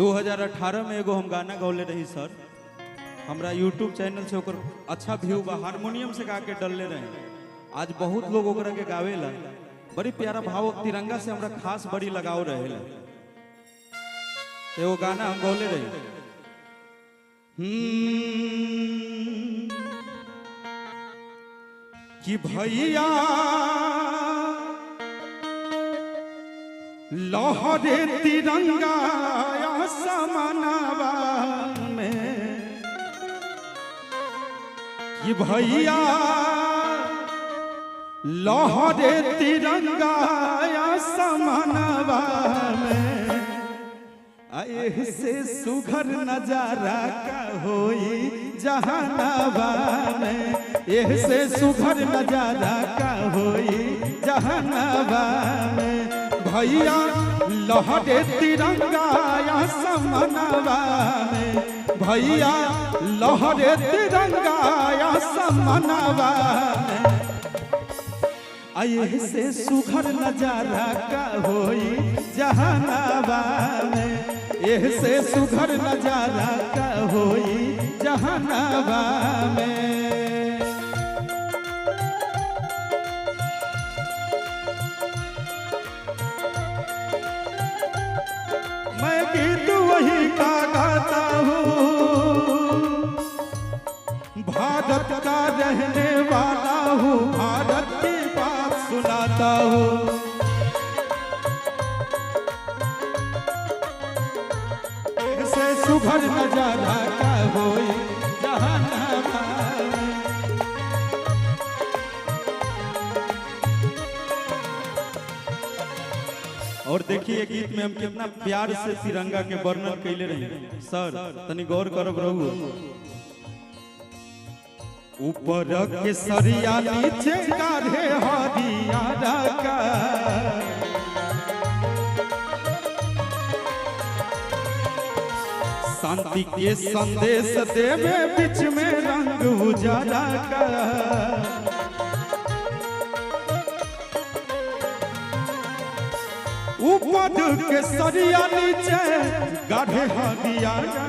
2018 में एगो हम गाना गौले रही सर, हमरा यूट्यूब चैनल से ओकर अच्छा व्यू बा, हारमोनियम से गा के डलले रहे। आज बहुत लोग ओकरा के गावेला, बड़ी प्यारा भाव तिरंगा से हमरा खास बड़ी लगाव रहेला। एगो गाना हम गौले रही, कि भैया लहरे तिरंगा आसमानवा में, कि भैया लहरे तिरंगा आसमानवा में, ऐसे सुघर नजारा का होई जहानाबा में, ऐसे सुघर नजारा का होई जहानाबा में। भैया लहरे तिरंगा आसमानवा में, भैया लहरे तिरंगा आसमानवा में, ऐसे सुघर नजारा का होई जहानाबा में, ऐसे सुघर नजारा का होई जहानाबा में। मैं गीत वही का गाता हूँ, भारत का रहने वाला हूँ, भारत की बात सुनाता हूँ। ऐसे सुघर नजारा का होई जहानाबा में। और देखिए गीत में हम कितना प्यार से तिरंगा के वर्णन कैले रहे सर, तनी गौर करब रहू। ऊपर के सरिया नीचे काढ़े हरियारा का, शांति के संदेश देवे बीच में रंग उजाला का। ऊपर के सरिया नीचे गाढ़े हरियारा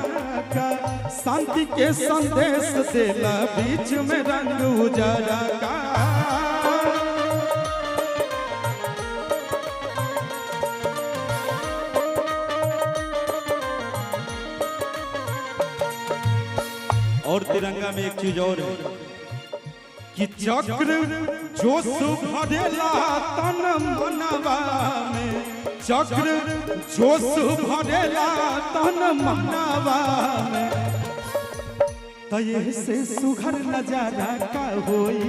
का, शांति के संदेश देला बीच में रंग उजाला का। और तिरंगा में एक चीज और है कि चक्र जोश भरेला तन मनवा में, चक्र जोश भरेला तन मनवा में, तय से सुघर नजारा का होई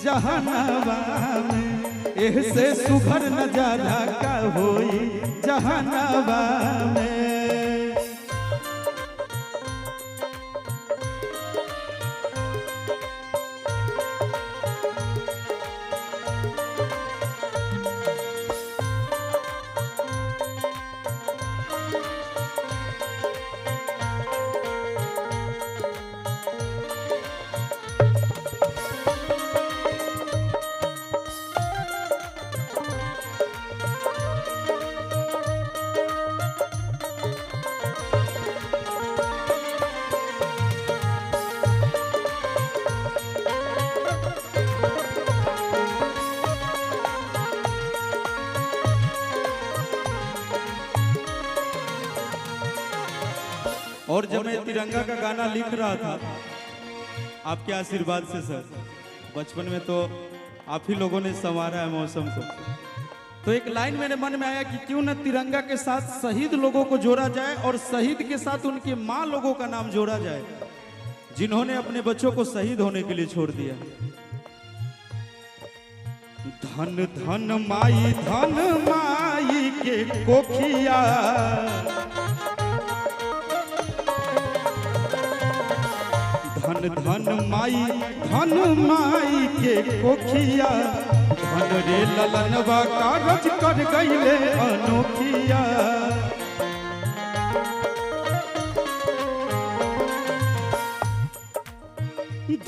जहानाबा में, ऐसे सुघर नजारा का होई जहानाबा में। और जब मैं तिरंगा का गाना लिख रहा था आपके आशीर्वाद से सर, बचपन में तो आप ही लोगों ने संवारा है मौसम को, तो एक लाइन मेरे मन में आया कि क्यों न तिरंगा के साथ शहीद लोगों को जोड़ा जाए और शहीद के साथ उनके माँ लोगों का नाम जोड़ा जाए, जिन्होंने अपने बच्चों को शहीद होने के लिए छोड़ दिया। धन धन माई के कोखिया, धन धन माई के कोखिया, धन रे ललनवा कारज कर गईले अनोखिया।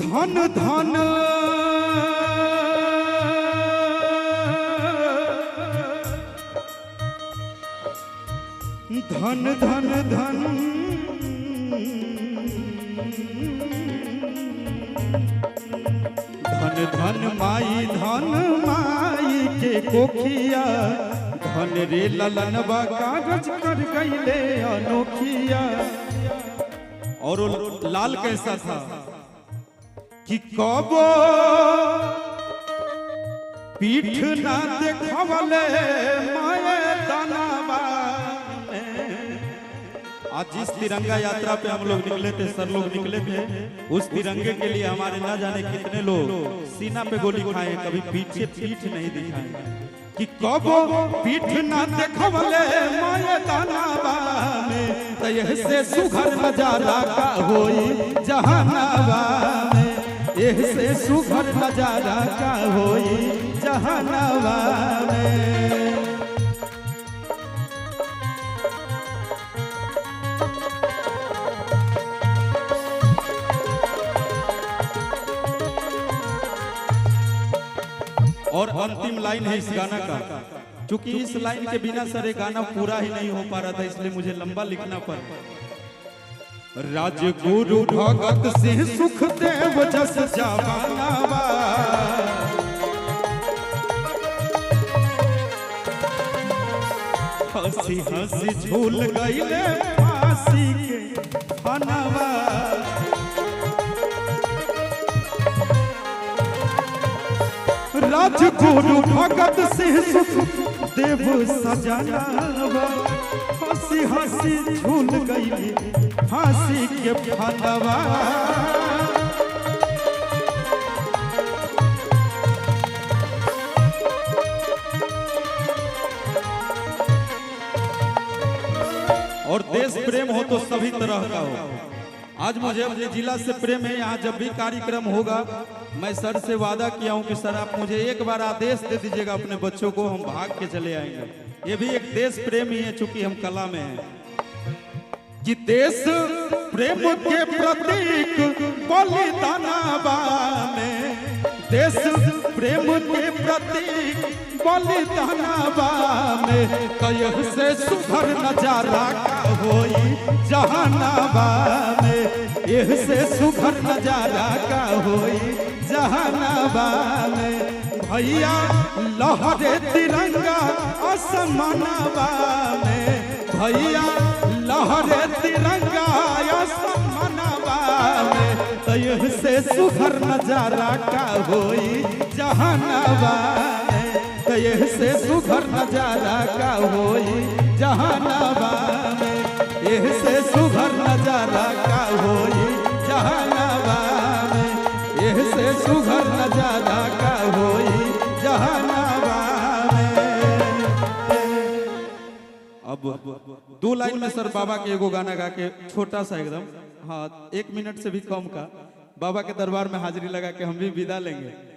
धन धन धन धन धन धन धन माई के कोखिया धन रे ललनवा कागज कर गईले अनोखिया। और लाल कैसा था कि कबो पीठ ना देखवले माये दानवा। आज जिस तिरंगा यात्रा पे हम लोग निकले थे, सर लोग निकले थे, उस तिरंगे के लिए हमारे ना जाने कितने लोग सीना पे गोली खाए, कभी पीछे पीठ नहीं दिखाए। कि कबो पीठ ना देखवले माये दानवा में तय से सुघर नजारा का होई जहानावा में, एह से सुघर नजारा का होई जहानावा में। और अंतिम लाइन है इस गाना का, क्योंकि इस लाइन के बिना सर ये गाना पूरा ही नहीं हो पा रहा था, इसलिए मुझे लंबा लिखना पड़ा। राजगुरु भगत सिंह सुखदेव जस जवानावा, हंसी हंसी झूल गईले फांसी के फनवा। राजगुरु भगत सिंह सुखदेव सजनावा, हंसी हंसी झूल गई फांसी के फनवा। और देश प्रेम हो तो सभी तरह का हो। आज मुझे अपने जिला से प्रेम है। यहाँ जब भी कार्यक्रम होगा मैं सर से वादा किया हूँ कि सर आप मुझे एक बार आदेश दे दीजिएगा अपने बच्चों को, हम भाग के चले आएंगे। ये भी एक देश प्रेम ही है, चूंकि हम कला में हैं। कि देश प्रेम के प्रतीक बलिदानवा में, देश प्रेम के प्रतीक बलिदानवा में कयह से सुघर नजारा का होई जहानावा में, एह से सुघर नजारा का होई जहानावा में। भैया लहरे तिरंगा आसमानवा में, भैया लहरे तिरंगा आसमानवा में तयह से सुघर नजारा का होई जहानावा में, तयह से सुघर नजारा का होई जहानावा में, एह से सुघर नजारा का होई जहानावा में, एह से सुघर नजारा का होई जहानावा में। अब 2 लाइन में सर बाबा के एगो गाना गा के छोटा सा एकदम, हाँ 1 मिनट से भी कम का, बाबा के दरबार में हाजिरी लगा के हम भी विदा लेंगे।